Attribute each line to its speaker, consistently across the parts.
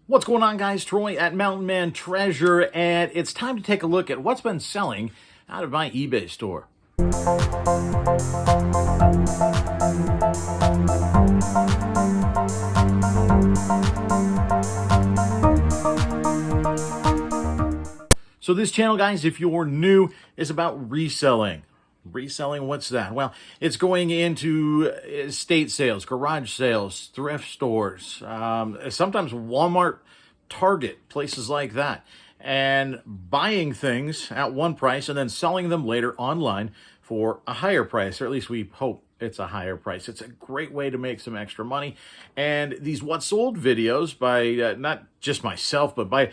Speaker 1: What's going on, guys? Troy at Mountain Man Treasure, and it's time to take a look at what's been selling out of my eBay store. So this channel, guys, if you're new, is about reselling. Reselling, what's that? Well, it's going into estate sales, garage sales, thrift stores, sometimes Walmart, Target, places like that, and buying things at one price and then selling them later online for a higher price, or at least we hope it's a higher price. It's a great way to make some extra money. And these What Sold videos by not just myself, but by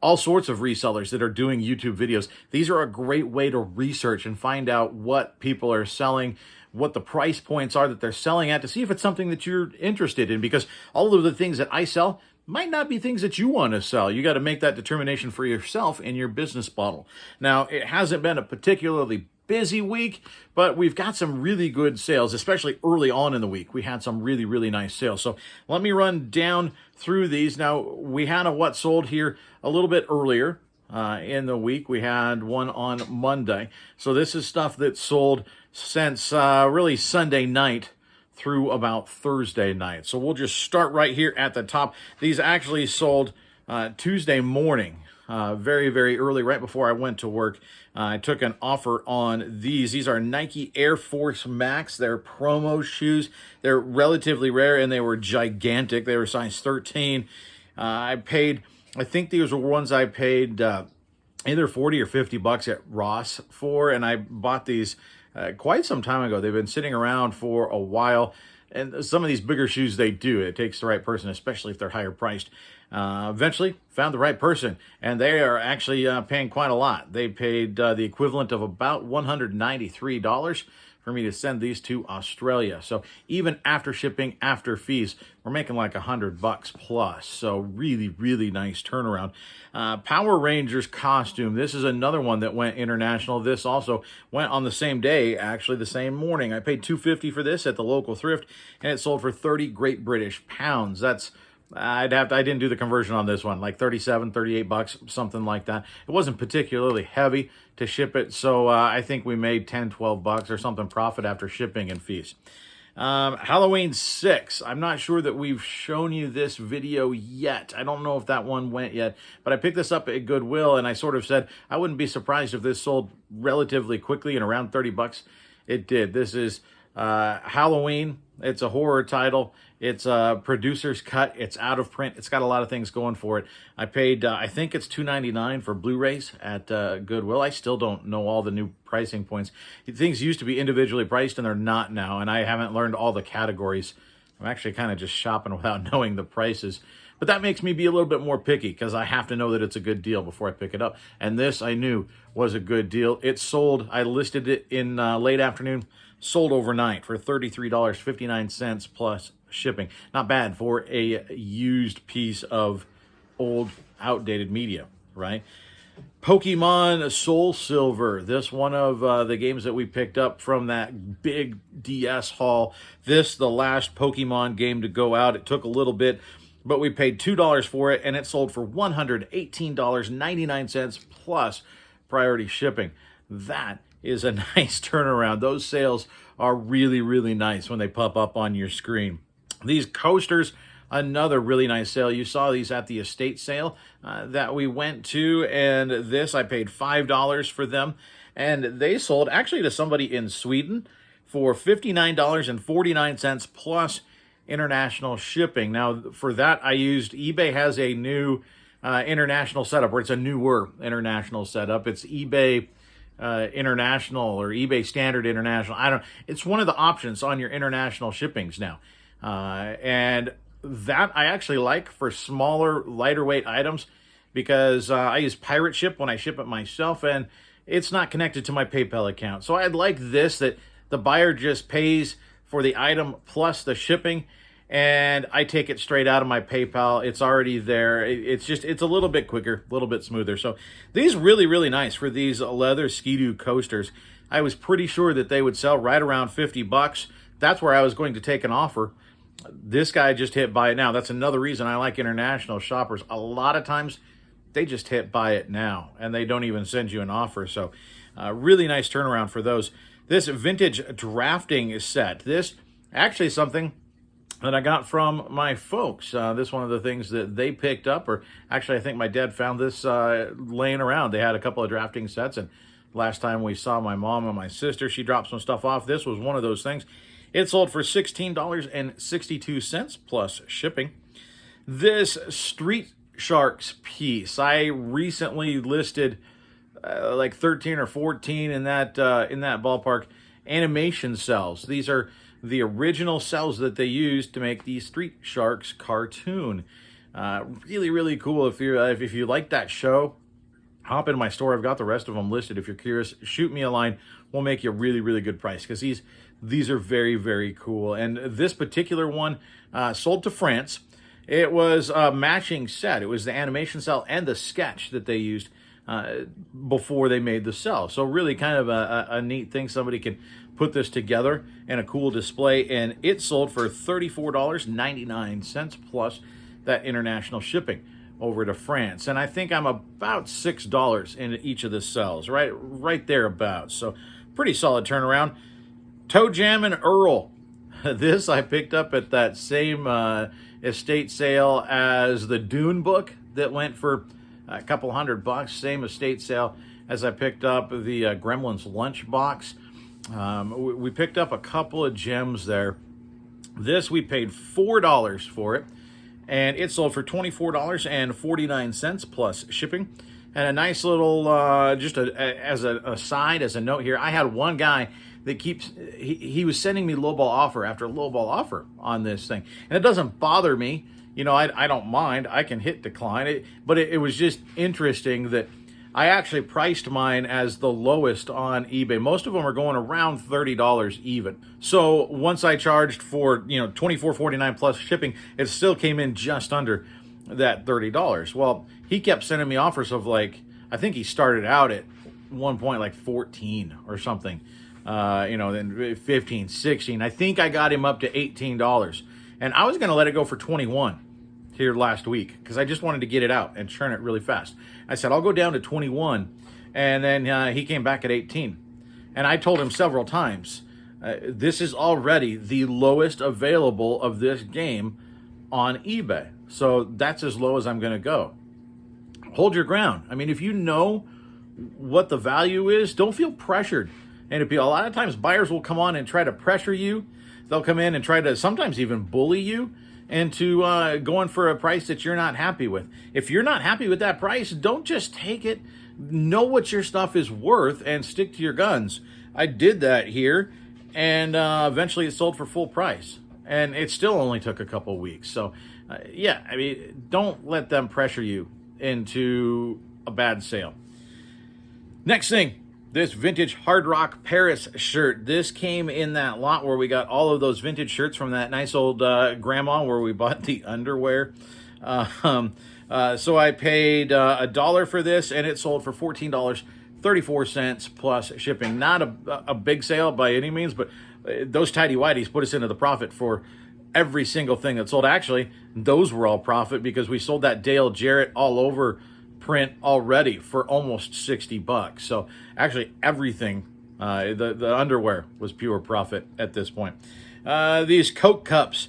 Speaker 1: all sorts of resellers that are doing YouTube videos. These are a great way to research and find out what people are selling, what the price points are that they're selling at, to see if it's something that you're interested in, because all of the things that I sell might not be things that you want to sell. You got to make that determination for yourself in your business model. Now, it hasn't been a particularly busy week, but we've got some really good sales, especially early on in the week. We had some really, really nice sales. So let me run down through these. Now, we had a What Sold here a little bit earlier in the week. We had one on Monday. So this is stuff that sold since really Sunday night through about Thursday night. So we'll just start right here at the top. These actually sold Tuesday morning, very, very early, right before I went to work. I took an offer on these. These are Nike Air Force Max. They're promo shoes. They're relatively rare, and they were gigantic. They were size 13. I think these were ones I paid either 40 or 50 bucks at Ross for, and I bought these quite some time ago. They've been sitting around for a while, and some of these bigger shoes, they do. It takes the right person, especially if they're higher priced. Eventually found the right person, and they are actually paying quite a lot. They paid the equivalent of about $193 for me to send these to Australia. So even after shipping, after fees, we're making like $100 plus. So really, really nice turnaround. Power Rangers costume. This is another one that went international. This also went on the same day, actually the same morning. I paid $2.50 for this at the local thrift, and it sold for 30 Great British pounds. That's I didn't do the conversion on this one, like 37, 38 bucks, something like that. It wasn't particularly heavy to ship it, so I think we made 10, 12 bucks or something profit after shipping and fees. Halloween 6. I'm not sure that we've shown you this video yet. I don't know if that one went yet, but I picked this up at Goodwill, and I sort of said I wouldn't be surprised if this sold relatively quickly and around 30 bucks. It did. This is Halloween. It's a horror title. It's a producer's cut. It's out of print. It's got a lot of things going for it. I paid, I think it's $2.99 for Blu-rays at Goodwill. I still don't know all the new pricing points. Things used to be individually priced, and they're not now, and I haven't learned all the categories. I'm actually kind of just shopping without knowing the prices. But that makes me be a little bit more picky, because I have to know that it's a good deal before I pick it up. And this I knew was a good deal. It sold, I listed it in late afternoon, sold overnight for $33.59 plus shipping. Not bad for a used piece of old, outdated media, right? Pokemon Soul Silver. This one of the games that we picked up from that big DS haul. This, the last Pokemon game to go out. It took a little bit, but we paid $2 for it, and it sold for $118.99 plus priority shipping. That is a nice turnaround. Those sales are really, really nice when they pop up on your screen. These coasters, another really nice sale. You saw these at the estate sale that we went to, and this I paid $5 for them, and they sold actually to somebody in Sweden for $59.49 plus international shipping. Now, for that, I used eBay has a new international setup, or it's a newer international setup. It's eBay International or eBay Standard International. It's one of the options on your international shippings now. And that I actually like for smaller, lighter weight items, because I use Pirate Ship when I ship it myself, and it's not connected to my PayPal account. So I'd like this, that the buyer just pays for the item plus the shipping, and I take it straight out of my PayPal. It's already there. It's a little bit quicker, a little bit smoother. So these really, really nice for these leather Ski-Doo coasters. I was pretty sure that they would sell right around 50 bucks. That's where I was going to take an offer. This guy just hit buy it now. That's another reason I like international shoppers. A lot of times they just hit buy it now and they don't even send you an offer. So really nice turnaround for those. This vintage drafting set. This actually something that I got from my folks. This one of the things that they picked up, or actually I think my dad found this laying around. They had a couple of drafting sets, and last time we saw my mom and my sister, she dropped some stuff off. This was one of those things. It sold for $16.62 plus shipping. This Street Sharks piece, I recently listed like 13 or 14 in that ballpark. Animation cells. These are the original cells that they used to make the Street Sharks cartoon. Really, really cool. If you like that show, hop in my store. I've got the rest of them listed. If you're curious, shoot me a line. We'll make you a really, really good price, because these are very, very cool. And this particular one sold to France. It was a matching set. It was the animation cell and the sketch that they used before they made the cell. So really kind of a neat thing. Somebody can put this together in a cool display, and it sold for $34.99 plus that international shipping over to France. And I think I'm about $6 in each of the cells, right thereabouts. So pretty solid turnaround. Toe Jam and Earl. This I picked up at that same estate sale as the Dune book that went for a couple $100. Same estate sale as I picked up the Gremlins lunchbox. We picked up a couple of gems there. This we paid $4 for it, and it sold for $24.49 plus shipping. And a nice little, as a note here, I had one guy that he was sending me lowball offer after lowball offer on this thing. And it doesn't bother me. I don't mind. I can hit decline. But it was just interesting that I actually priced mine as the lowest on eBay. Most of them are going around $30 even. So once I charged for, $24.49 plus shipping, it still came in just under that $30. Well, he kept sending me offers of I think he started out at one point like 14 or something. Then 15, 16. I think I got him up to $18. And I was going to let it go for 21 here last week because I just wanted to get it out and churn it really fast. I said, I'll go down to 21. And then he came back at 18. And I told him several times, this is already the lowest available of this game on eBay. So that's as low as I'm going to go. Hold your ground. I mean, if you know what the value is, don't feel pressured. And a lot of times buyers will come on and try to pressure you. They'll come in and try to sometimes even bully you into going for a price that you're not happy with. If you're not happy with that price, don't just take it. Know what your stuff is worth and stick to your guns. I did that here, and eventually it sold for full price. And it still only took a couple weeks. So, don't let them pressure you into a bad sale. Next thing. This vintage Hard Rock Paris shirt. This came in that lot where we got all of those vintage shirts from that nice old grandma where we bought the underwear. So I paid $1 for this, and it sold for $14.34 plus shipping. Not a big sale by any means, but those tidy whities put us into the profit for every single thing that sold. Actually, those were all profit because we sold that Dale Jarrett all over print already for almost $60. So actually everything, the underwear was pure profit at this point. These Coke cups,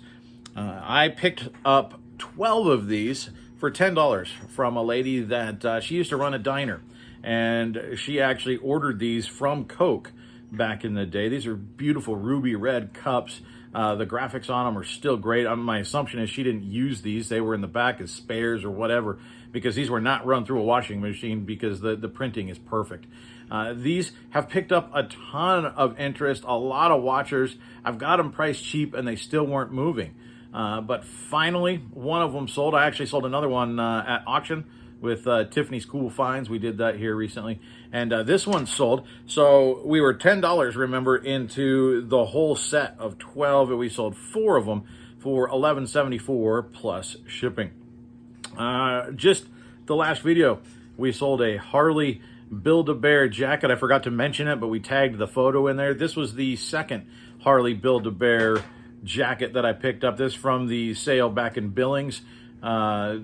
Speaker 1: I picked up 12 of these for $10 from a lady that she used to run a diner, and she actually ordered these from Coke back in the day. These are beautiful ruby red cups. The graphics on them are still great. My assumption is she didn't use these. They were in the back as spares or whatever, because these were not run through a washing machine because the printing is perfect. These have picked up a ton of interest, a lot of watchers. I've got them priced cheap and they still weren't moving. But finally, one of them sold. I actually sold another one at auction with Tiffany's Cool Finds. We did that here recently. And this one sold. So we were $10, remember, into the whole set of 12. And we sold 4 of them for $11.74 plus shipping. Just the last video, we sold a Harley Build-A-Bear jacket. I forgot to mention it, but we tagged the photo in there. This was the second Harley Build-A-Bear jacket that I picked up. This from the sale back in Billings a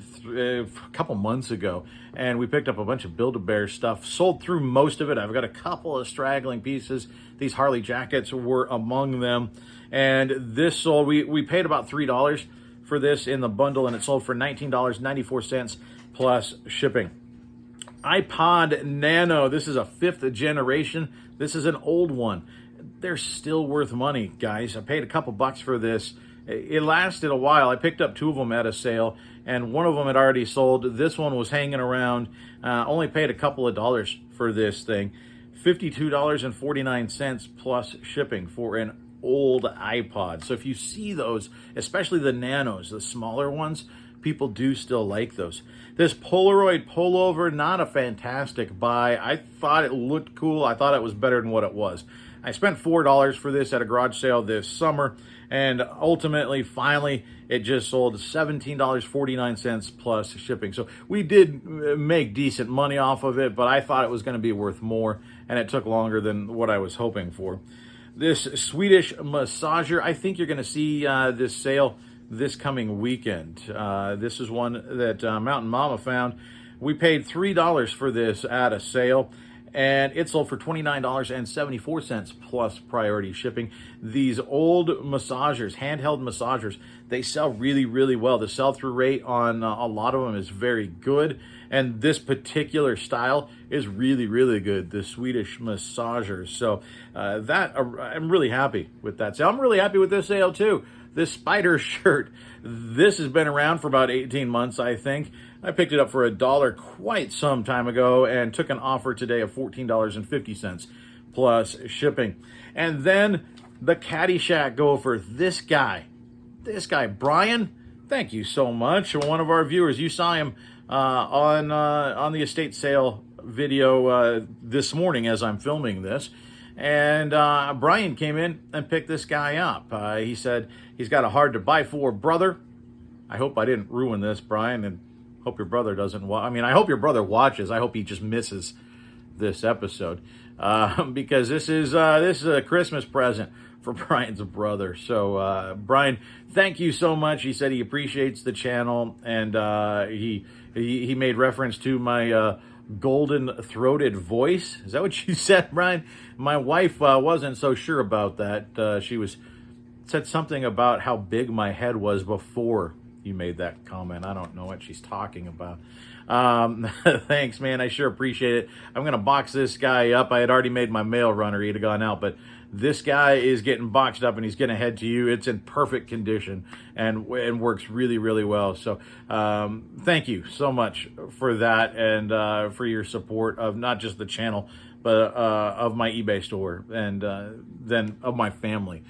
Speaker 1: couple months ago, and we picked up a bunch of Build-A-Bear stuff. Sold through most of it. I've got a couple of straggling pieces. These Harley jackets were among them, and this sold. We paid about $3 for this in the bundle, and it sold for $19.94 plus shipping. iPod Nano. This is a 5th generation. This is an old one. They're still worth money, guys. I paid a couple bucks for this. It lasted a while. I picked up 2 of them at a sale, and one of them had already sold. This one was hanging around. Only paid a couple of dollars for this thing. $52.49 plus shipping for an old iPod. So if you see those, especially the Nanos, the smaller ones, people do still like those. This Polaroid pullover, not a fantastic buy. I thought it looked cool. I thought it was better than what it was. I spent $4 for this at a garage sale this summer, and ultimately, finally, it just sold $17.49 plus shipping. So we did make decent money off of it, but I thought it was going to be worth more, and it took longer than what I was hoping for. This Swedish massager, I think you're going to see this sale this coming weekend. This is one that Mountain Mama found. We paid $3 for this at a sale, and it sold for $29.74 plus priority shipping. These old massagers, handheld massagers, they sell really, really well. The sell-through rate on a lot of them is very good, and this particular style is really, really good, the Swedish massagers. So I'm really happy with that sale. I'm really happy with this sale too. This spider shirt, this has been around for about 18 months, I think. I picked it up for $1 quite some time ago and took an offer today of $14.50 plus shipping. And then the Caddyshack gopher, this guy, Brian, thank you so much. One of our viewers, you saw him on the estate sale video this morning as I'm filming this. And Brian came in and picked this guy up. He said he's got a hard to buy for brother. I hope I didn't ruin this, Brian, and hope your brother doesn't watch. I mean, I hope your brother watches. I hope he just misses this episode because this is a Christmas present for Brian's brother. So Brian, thank you so much. He said he appreciates the channel, and he made reference to my golden-throated voice. Is that what you said, Brian? My wife wasn't so sure about that. She said something about how big my head was before you made that comment. I don't know what she's talking about. Thanks, man. I sure appreciate it. I'm going to box this guy up. I had already made my mail runner. He'd have gone out, but this guy is getting boxed up, and he's going to head to you. It's in perfect condition and works really, really well. So thank you so much for that, and for your support of not just the channel, but of my eBay store, and then of my family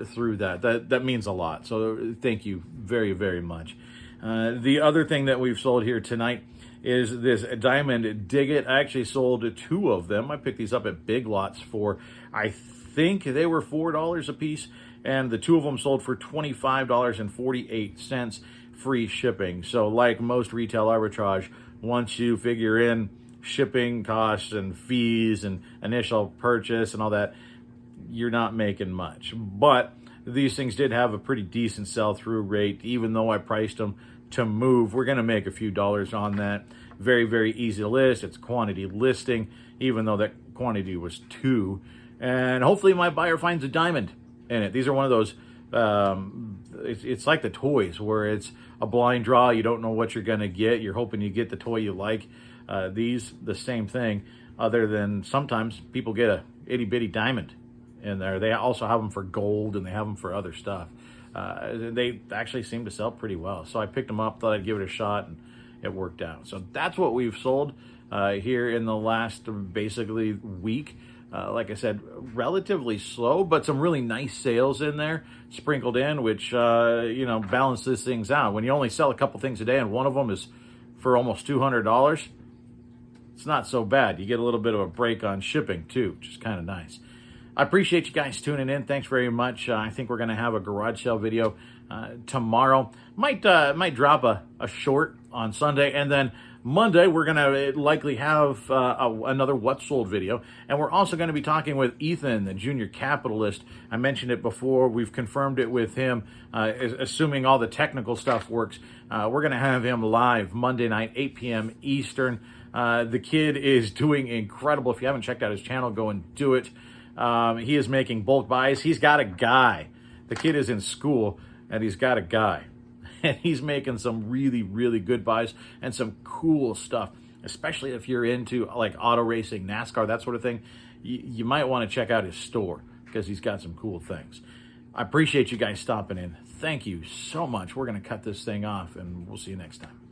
Speaker 1: through that. That means a lot. So thank you very, very much. The other thing that we've sold here tonight is this Diamond Dig It. I actually sold 2 of them. I picked these up at Big Lots for, I think they were $4 a piece, and the 2 of them sold for $25.48 free shipping. So like most retail arbitrage, once you figure in shipping costs and fees and initial purchase and all that, you're not making much. But these things did have a pretty decent sell-through rate, even though I priced them to move. We're going to make a few dollars on that. Very, very easy to list. It's quantity listing, even though that quantity was 2. And hopefully my buyer finds a diamond in it. These are one of those, it's like the toys where it's a blind draw. You don't know what you're going to get. You're hoping you get the toy you like. These, the same thing, other than sometimes people get a itty-bitty diamond in there. They also have them for gold, and they have them for other stuff. They actually seem to sell pretty well. So I picked them up, thought I'd give it a shot, and it worked out. So that's what we've sold here in the last basically week. Like I said, relatively slow, but some really nice sales in there sprinkled in, which, balances things out. When you only sell a couple things a day and one of them is for almost $200, it's not so bad. You get a little bit of a break on shipping too, which is kind of nice. I appreciate you guys tuning in. Thanks very much. I think we're going to have a garage sale video tomorrow. Might drop a short on Sunday. And then Monday, we're going to likely have another What Sold video. And we're also going to be talking with Ethan, the junior capitalist. I mentioned it before. We've confirmed it with him, assuming all the technical stuff works. We're going to have him live Monday night, 8 p.m. Eastern. The kid is doing incredible. If you haven't checked out his channel, go and do it. He is making bulk buys. He's got a guy. The kid is in school, and he's got a guy. And he's making some really, really good buys and some cool stuff, especially if you're into like auto racing, NASCAR, that sort of thing. You might want to check out his store because he's got some cool things. I appreciate you guys stopping in. Thank you so much. We're going to cut this thing off, and we'll see you next time.